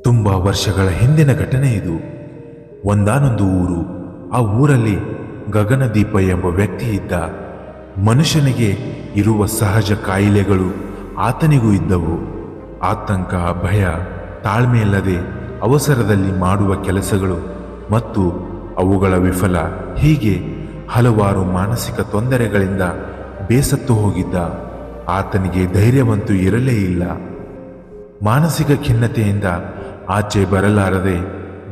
ತುಂಬ ವರ್ಷಗಳ ಹಿಂದಿನ ಘಟನೆ ಇದು. ಒಂದಾನೊಂದು ಊರು. ಆ ಊರಲ್ಲಿ ಗಗನದೀಪ ಎಂಬ ವ್ಯಕ್ತಿ ಇದ್ದ. ಮನುಷ್ಯನಿಗೆ ಇರುವ ಸಹಜ ಕಾಯಿಲೆಗಳು ಆತನಿಗೂ ಇದ್ದವು. ಆತಂಕ, ಭಯ, ತಾಳ್ಮೆಯಿಲ್ಲದೆ ಅವಸರದಲ್ಲಿ ಮಾಡುವ ಕೆಲಸಗಳು ಮತ್ತು ಅವುಗಳ ವಿಫಲ, ಹೀಗೆ ಹಲವಾರು ಮಾನಸಿಕ ತೊಂದರೆಗಳಿಂದ ಬೇಸತ್ತು ಹೋಗಿದ್ದ. ಆತನಿಗೆ ಧೈರ್ಯವಂತೂ ಇರಲೇ ಇಲ್ಲ. ಮಾನಸಿಕ ಖಿನ್ನತೆಯಿಂದ ಆಚೆ ಬರಲಾರದೆ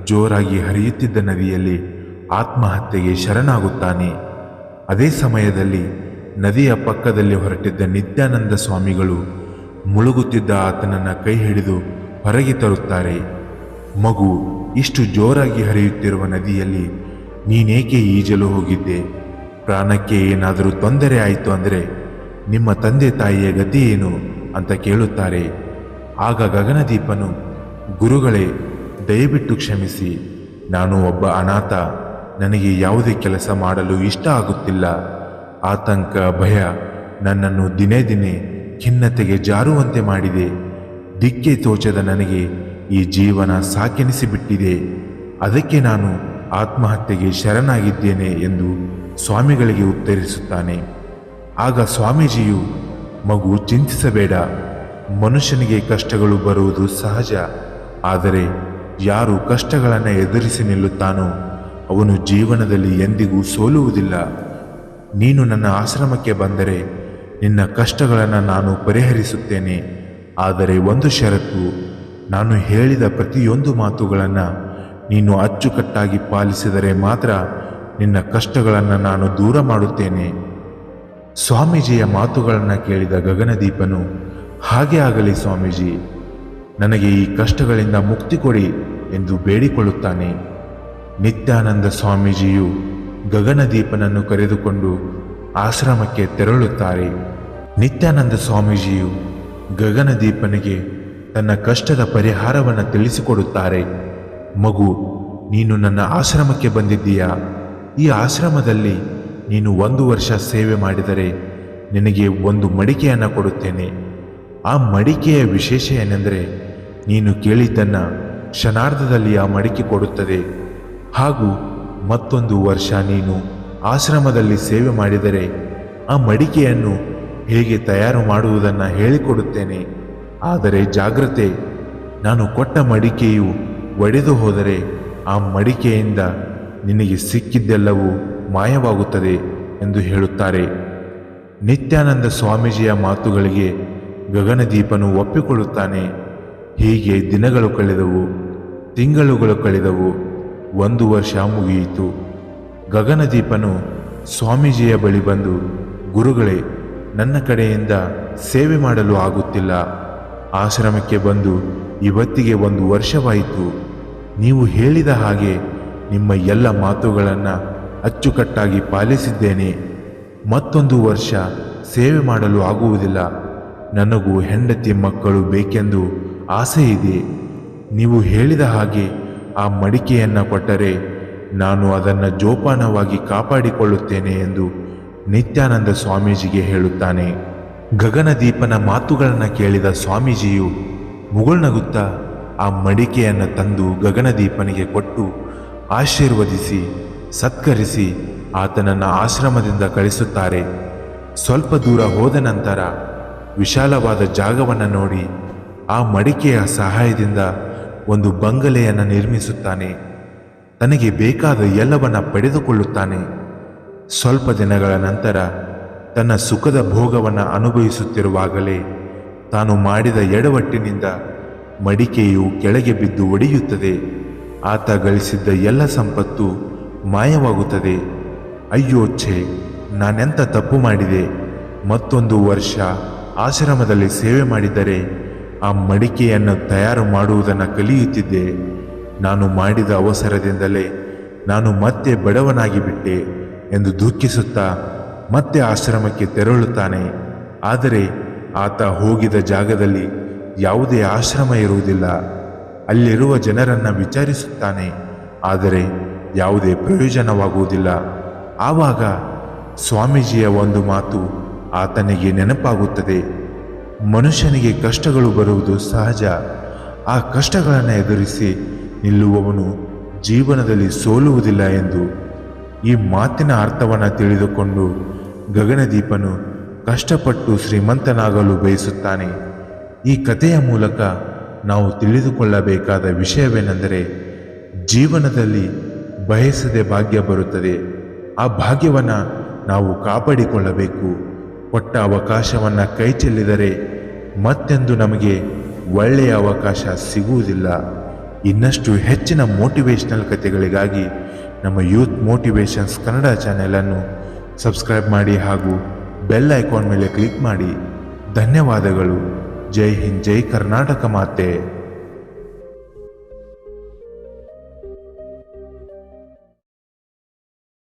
ಜೋರಾಗಿ ಹರಿಯುತ್ತಿದ್ದ ನದಿಯಲ್ಲಿ ಆತ್ಮಹತ್ಯೆಗೆ ಶರಣಾಗುತ್ತಾನೆ. ಅದೇ ಸಮಯದಲ್ಲಿ ನದಿಯ ಪಕ್ಕದಲ್ಲಿ ಹೊರಟಿದ್ದ ನಿತ್ಯಾನಂದ ಸ್ವಾಮಿಗಳು ಮುಳುಗುತ್ತಿದ್ದ ಆತನನ್ನು ಕೈ ಹಿಡಿದು ಹೊರಗೆ ತರುತ್ತಾರೆ. ಮಗು, ಇಷ್ಟು ಜೋರಾಗಿ ಹರಿಯುತ್ತಿರುವ ನದಿಯಲ್ಲಿ ನೀನೇಕೆ ಈಜಲು ಹೋಗಿದ್ದೆ? ಪ್ರಾಣಕ್ಕೆ ಏನಾದರೂ ತೊಂದರೆ ಆಯಿತು ಅಂದರೆ ನಿಮ್ಮ ತಂದೆ ತಾಯಿಯ ಗತಿ ಏನು ಅಂತ ಕೇಳುತ್ತಾರೆ. ಆಗ ಗಗನದೀಪನು, ಗುರುಗಳೇ, ದಯವಿಟ್ಟು ಕ್ಷಮಿಸಿ, ನಾನು ಒಬ್ಬ ಅನಾಥ. ನನಗೆ ಯಾವುದೇ ಕೆಲಸ ಮಾಡಲು ಇಷ್ಟ ಆಗುತ್ತಿಲ್ಲ. ಆತಂಕ, ಭಯ ನನ್ನನ್ನು ದಿನೇ ದಿನೇ ಖಿನ್ನತೆಗೆ ಜಾರುವಂತೆ ಮಾಡಿದೆ. ದಿಕ್ಕೆ ತೋಚದ ನನಗೆ ಈ ಜೀವನ ಸಾಕೆನಿಸಿಬಿಟ್ಟಿದೆ. ಅದಕ್ಕೆ ನಾನು ಆತ್ಮಹತ್ಯೆಗೆ ಶರಣಾಗಿದ್ದೇನೆ ಎಂದು ಸ್ವಾಮಿಗಳಿಗೆ ಉತ್ತರಿಸುತ್ತಾನೆ. ಆಗ ಸ್ವಾಮೀಜಿಯು, ಮಗು, ಚಿಂತಿಸಬೇಡ. ಮನುಷ್ಯನಿಗೆ ಕಷ್ಟಗಳು ಬರುವುದು ಸಹಜ. ಆದರೆ ಯಾರು ಕಷ್ಟಗಳನ್ನು ಎದುರಿಸಿ ನಿಲ್ಲುತ್ತಾನೋ ಅವನು ಜೀವನದಲ್ಲಿ ಎಂದಿಗೂ ಸೋಲುವುದಿಲ್ಲ. ನೀನು ನನ್ನ ಆಶ್ರಮಕ್ಕೆ ಬಂದರೆ ನಿನ್ನ ಕಷ್ಟಗಳನ್ನು ನಾನು ಪರಿಹರಿಸುತ್ತೇನೆ. ಆದರೆ ಒಂದು ಷರತ್ತು, ನಾನು ಹೇಳಿದ ಪ್ರತಿಯೊಂದು ಮಾತುಗಳನ್ನು ನೀನು ಅಚ್ಚುಕಟ್ಟಾಗಿ ಪಾಲಿಸಿದರೆ ಮಾತ್ರ ನಿನ್ನ ಕಷ್ಟಗಳನ್ನು ನಾನು ದೂರ ಮಾಡುತ್ತೇನೆ. ಸ್ವಾಮೀಜಿಯ ಮಾತುಗಳನ್ನು ಕೇಳಿದ ಗಗನದೀಪನು, ಹಾಗೆ ಆಗಲಿ ಸ್ವಾಮೀಜಿ, ನನಗೆ ಈ ಕಷ್ಟಗಳಿಂದ ಮುಕ್ತಿ ಕೊಡಿ ಎಂದು ಬೇಡಿಕೊಳ್ಳುತ್ತಾನೆ. ನಿತ್ಯಾನಂದ ಸ್ವಾಮೀಜಿಯು ಗಗನದೀಪನನ್ನು ಕರೆದುಕೊಂಡು ಆಶ್ರಮಕ್ಕೆ ತೆರಳುತ್ತಾರೆ. ನಿತ್ಯಾನಂದ ಸ್ವಾಮೀಜಿಯು ಗಗನದೀಪನಿಗೆ ತನ್ನ ಕಷ್ಟದ ಪರಿಹಾರವನ್ನು ತಿಳಿಸಿಕೊಡುತ್ತಾರೆ. ಮಗು, ನೀನು ನನ್ನ ಆಶ್ರಮಕ್ಕೆ ಬಂದಿದ್ದೀಯಾ? ಈ ಆಶ್ರಮದಲ್ಲಿ ನೀನು 1 ವರ್ಷ ಸೇವೆ ಮಾಡಿದರೆ ನಿನಗೆ ಒಂದು ಮಡಿಕೆಯನ್ನು ಕೊಡುತ್ತೇನೆ. ಆ ಮಡಿಕೆಯ ವಿಶೇಷ ಏನೆಂದರೆ ನೀನು ಕೇಳಿದ್ದನ್ನು ಕ್ಷಣಾರ್ಧದಲ್ಲಿ ಆ ಮಡಿಕೆ ಕೊಡುತ್ತದೆ. ಹಾಗೂ ಮತ್ತೊಂದು ವರ್ಷ ನೀನು ಆಶ್ರಮದಲ್ಲಿ ಸೇವೆ ಮಾಡಿದರೆ ಆ ಮಡಿಕೆಯನ್ನು ಹೇಗೆ ತಯಾರು ಮಾಡುವುದನ್ನು ಹೇಳಿಕೊಡುತ್ತೇನೆ. ಆದರೆ ಜಾಗ್ರತೆ, ನಾನು ಕೊಟ್ಟ ಮಡಿಕೆಯು ಒಡೆದು ಹೋದರೆ ಆ ಮಡಿಕೆಯಿಂದ ನಿನಗೆ ಸಿಕ್ಕಿದ್ದೆಲ್ಲವೂ ಮಾಯವಾಗುತ್ತದೆ ಎಂದು ಹೇಳುತ್ತಾರೆ. ನಿತ್ಯಾನಂದ ಸ್ವಾಮೀಜಿಯ ಮಾತುಗಳಿಗೆ ಗಗನದೀಪನು ಒಪ್ಪಿಕೊಳ್ಳುತ್ತಾನೆ. ಹೀಗೆ ದಿನಗಳು ಕಳೆದವು, ತಿಂಗಳುಗಳು ಕಳೆದವು, 1 ವರ್ಷ ಮುಗಿಯಿತು. ಗಗನದೀಪನು ಸ್ವಾಮೀಜಿಯ ಬಳಿ ಬಂದು, ಗುರುಗಳೇ, ನನ್ನ ಕಡೆಯಿಂದ ಸೇವೆ ಮಾಡಲು ಆಗುತ್ತಿಲ್ಲ. ಆಶ್ರಮಕ್ಕೆ ಬಂದು ಇವತ್ತಿಗೆ 1 ವರ್ಷವಾಯಿತು. ನೀವು ಹೇಳಿದ ಹಾಗೆ ನಿಮ್ಮ ಎಲ್ಲ ಮಾತುಗಳನ್ನು ಅಚ್ಚುಕಟ್ಟಾಗಿ ಪಾಲಿಸಿದ್ದೇನೆ. ಮತ್ತೊಂದು ವರ್ಷ ಸೇವೆ ಮಾಡಲು ಆಗುವುದಿಲ್ಲ. ನನಗೂ ಹೆಂಡತಿ ಮಕ್ಕಳು ಬೇಕೆಂದು ಆಸೆ ಇದೆ. ನೀವು ಹೇಳಿದ ಹಾಗೆ ಆ ಮಡಿಕೆಯನ್ನು ಕೊಟ್ಟರೆ ನಾನು ಅದನ್ನು ಜೋಪಾನವಾಗಿ ಕಾಪಾಡಿಕೊಳ್ಳುತ್ತೇನೆ ಎಂದು ನಿತ್ಯಾನಂದ ಸ್ವಾಮೀಜಿಗೆ ಹೇಳುತ್ತಾನೆ. ಗಗನದೀಪನ ಮಾತುಗಳನ್ನು ಕೇಳಿದ ಸ್ವಾಮೀಜಿಯು ಮುಗುಳ್ನಗುತ್ತಾ ಆ ಮಡಿಕೆಯನ್ನು ತಂದು ಗಗನದೀಪನಿಗೆ ಕೊಟ್ಟು ಆಶೀರ್ವದಿಸಿ ಸತ್ಕರಿಸಿ ಆತನನ್ನು ಆಶ್ರಮದಿಂದ ಕಳಿಸುತ್ತಾರೆ. ಸ್ವಲ್ಪ ದೂರ ಹೋದ ನಂತರ ವಿಶಾಲವಾದ ಜಾಗವನ್ನು ನೋಡಿ ಆ ಮಡಿಕೆಯ ಸಹಾಯದಿಂದ ಒಂದು ಬಂಗಲೆಯನ್ನು ನಿರ್ಮಿಸುತ್ತಾನೆ. ತನಗೆ ಬೇಕಾದ ಎಲ್ಲವನ್ನ ಪಡೆದುಕೊಳ್ಳುತ್ತಾನೆ. ಸ್ವಲ್ಪ ದಿನಗಳ ನಂತರ ತನ್ನ ಸುಖದ ಭೋಗವನ್ನು ಅನುಭವಿಸುತ್ತಿರುವಾಗಲೇ ತಾನು ಮಾಡಿದ ಎಡವಟ್ಟಿನಿಂದ ಮಡಿಕೆಯು ಕೆಳಗೆ ಬಿದ್ದು ಒಡೆಯುತ್ತದೆ. ಆತ ಗಳಿಸಿದ್ದ ಎಲ್ಲ ಸಂಪತ್ತು ಮಾಯವಾಗುತ್ತದೆ. ಅಯ್ಯೋ ಛೇ, ನಾನೆಂಥ ತಪ್ಪು ಮಾಡಿದೆ. ಮತ್ತೊಂದು ವರ್ಷ ಆಶ್ರಮದಲ್ಲಿ ಸೇವೆ ಮಾಡಿದರೆ ಆ ಮಡಿಕೆಯನ್ನು ತಯಾರು ಮಾಡುವುದನ್ನು ಕಲಿಯುತ್ತಿದ್ದೆ. ನಾನು ಮಾಡಿದ ಅವಸರದಿಂದಲೇ ನಾನು ಮತ್ತೆ ಬಡವನಾಗಿ ಬಿಟ್ಟೆ ಎಂದು ದುಃಖಿಸುತ್ತಾ ಮತ್ತೆ ಆಶ್ರಮಕ್ಕೆ ತೆರಳುತ್ತಾನೆ. ಆದರೆ ಆತ ಹೋಗಿದ ಜಾಗದಲ್ಲಿ ಯಾವುದೇ ಆಶ್ರಮ ಇರುವುದಿಲ್ಲ. ಅಲ್ಲಿರುವ ಜನರನ್ನು ವಿಚಾರಿಸುತ್ತಾನೆ, ಆದರೆ ಯಾವುದೇ ಪ್ರಯೋಜನವಾಗುವುದಿಲ್ಲ. ಆವಾಗ ಸ್ವಾಮೀಜಿಯ ಒಂದು ಮಾತು ಆತನಿಗೆ ನೆನಪಾಗುತ್ತದೆ. ಮನುಷ್ಯನಿಗೆ ಕಷ್ಟಗಳು ಬರುವುದು ಸಹಜ. ಆ ಕಷ್ಟಗಳನ್ನು ಎದುರಿಸಿ ನಿಲ್ಲುವವನು ಜೀವನದಲ್ಲಿ ಸೋಲುವುದಿಲ್ಲ ಎಂದು. ಈ ಮಾತಿನ ಅರ್ಥವನ್ನು ತಿಳಿದುಕೊಂಡು ಗಗನದೀಪನು ಕಷ್ಟಪಟ್ಟು ಶ್ರೀಮಂತನಾಗಲು ಬಯಸುತ್ತಾನೆ. ಈ ಕಥೆಯ ಮೂಲಕ ನಾವು ತಿಳಿದುಕೊಳ್ಳಬೇಕಾದ ವಿಷಯವೇನೆಂದರೆ, ಜೀವನದಲ್ಲಿ ಬಯಸದೆ ಭಾಗ್ಯ ಬರುತ್ತದೆ. ಆ ಭಾಗ್ಯವನ್ನು ನಾವು ಕಾಪಾಡಿಕೊಳ್ಳಬೇಕು. ಕೊಟ್ಟ ಅವಕಾಶವನ್ನು ಕೈ ಚೆಲ್ಲಿದರೆ ಮತ್ತೆಂದು ನಮಗೆ ಒಳ್ಳೆಯ ಅವಕಾಶ ಸಿಗುವುದಿಲ್ಲ. ಇನ್ನಷ್ಟು ಹೆಚ್ಚಿನ ಮೋಟಿವೇಶ್ನಲ್ ಕಥೆಗಳಿಗಾಗಿ ನಮ್ಮ ಯೂತ್ ಮೋಟಿವೇಶನ್ಸ್ ಕನ್ನಡ ಚಾನೆಲನ್ನು ಸಬ್ಸ್ಕ್ರೈಬ್ ಮಾಡಿ ಹಾಗೂ ಬೆಲ್ ಐಕಾನ್ ಮೇಲೆ ಕ್ಲಿಕ್ ಮಾಡಿ. ಧನ್ಯವಾದಗಳು. ಜೈ ಹಿಂದ್, ಜೈ ಕರ್ನಾಟಕ ಮಾತೆ.